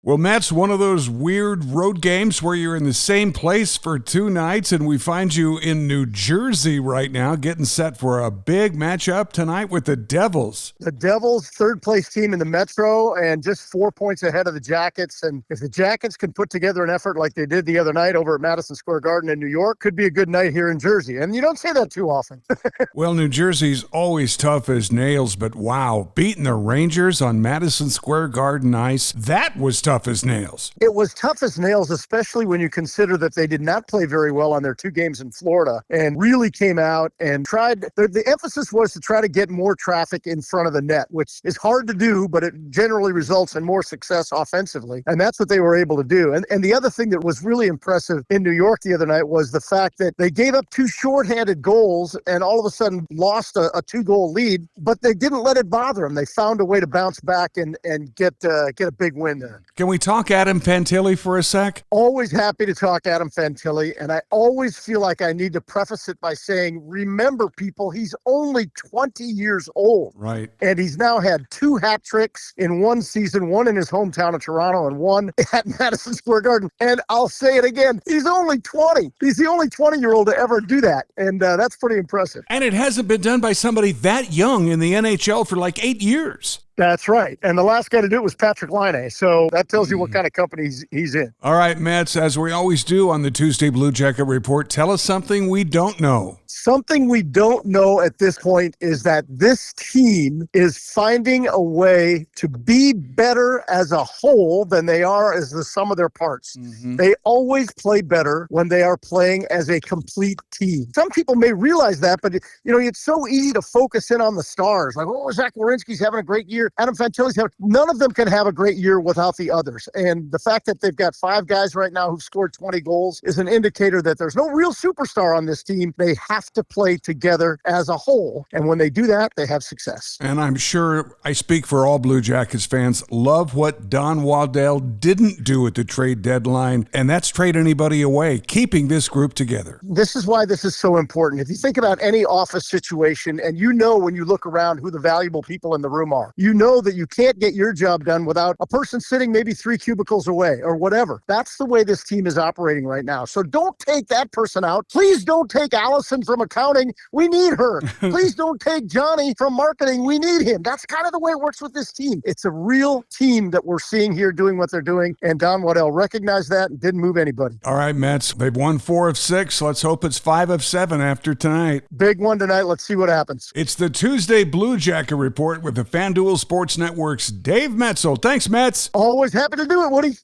Well, Matt's one of those weird road games where you're in the same place for 2 nights, and we find you in New Jersey right now, getting set for a big matchup tonight with the Devils. The Devils, third-place team in the Metro, and just 4 points ahead of the Jackets. And if the Jackets can put together an effort like they did the other night over at Madison Square Garden in New York, could be a good night here in Jersey. And you don't say that too often. Well, New Jersey's always tough as nails, but wow, beating the Rangers on Madison Square Garden ice, that was tough as nails. It was tough as nails, especially when you consider that they did not play very well on their 2 games in Florida and really came out and tried. The emphasis was to try to get more traffic in front of the net, which is hard to do, but it generally results in more success offensively. And that's what they were able to do. And the other thing that was really impressive in New York the other night was the fact that they gave up 2 shorthanded goals and all of a sudden lost a 2-goal lead, but they didn't let it bother them. They found a way to bounce back and get a big win there. Can we talk Adam Fantilli for a sec? Always happy to talk Adam Fantilli, and I always feel like I need to preface it by saying, remember, people, he's only 20 years old. Right. And he's now had 2 hat tricks in one season, one in his hometown of Toronto and one at Madison Square Garden. And I'll say it again, he's only 20. He's the only 20-year-old to ever do that, and that's pretty impressive. And it hasn't been done by somebody that young in the NHL for like 8 years. That's right. And the last guy to do it was Patrick Laine. So that tells you what kind of company he's in. All right, Mets, as we always do on the Tuesday Blue Jacket Report, tell us something we don't know. Something we don't know at this point is that this team is finding a way to be better as a whole than they are as the sum of their parts. Mm-hmm. They always play better when they are playing as a complete team. Some people may realize that, but it's so easy to focus in on the stars. Like, oh, Zach Werenski's having a great year. Adam Fantilli's having. None of them can have a great year without the others. And the fact that they've got 5 guys right now who've scored 20 goals is an indicator that there's no real superstar on this team. They have to play together as a whole. And when they do that, they have success. And I'm sure I speak for all Blue Jackets fans, love what Don Waddell didn't do at the trade deadline, and that's trade anybody away, keeping this group together. This is why this is so important. If you think about any office situation, and when you look around who the valuable people in the room are, you know that you can't get your job done without a person sitting maybe 3 cubicles away or whatever. That's the way this team is operating right now. So don't take that person out. Please don't take Allison from accounting. We need her. Please don't take Johnny from marketing. We need him. That's kind of the way it works with this team. It's a real team that we're seeing here doing what they're doing, and Don Waddell recognized that and didn't move anybody. All right, Mets, they've won 4 of 6. Let's hope it's 5 of 7 after tonight. Big one tonight. Let's see what happens. It's the Tuesday Blue Jacket Report with the FanDuel Sports Network's Dave Maetzold. Thanks, Mets. Always happy to do it, Woody.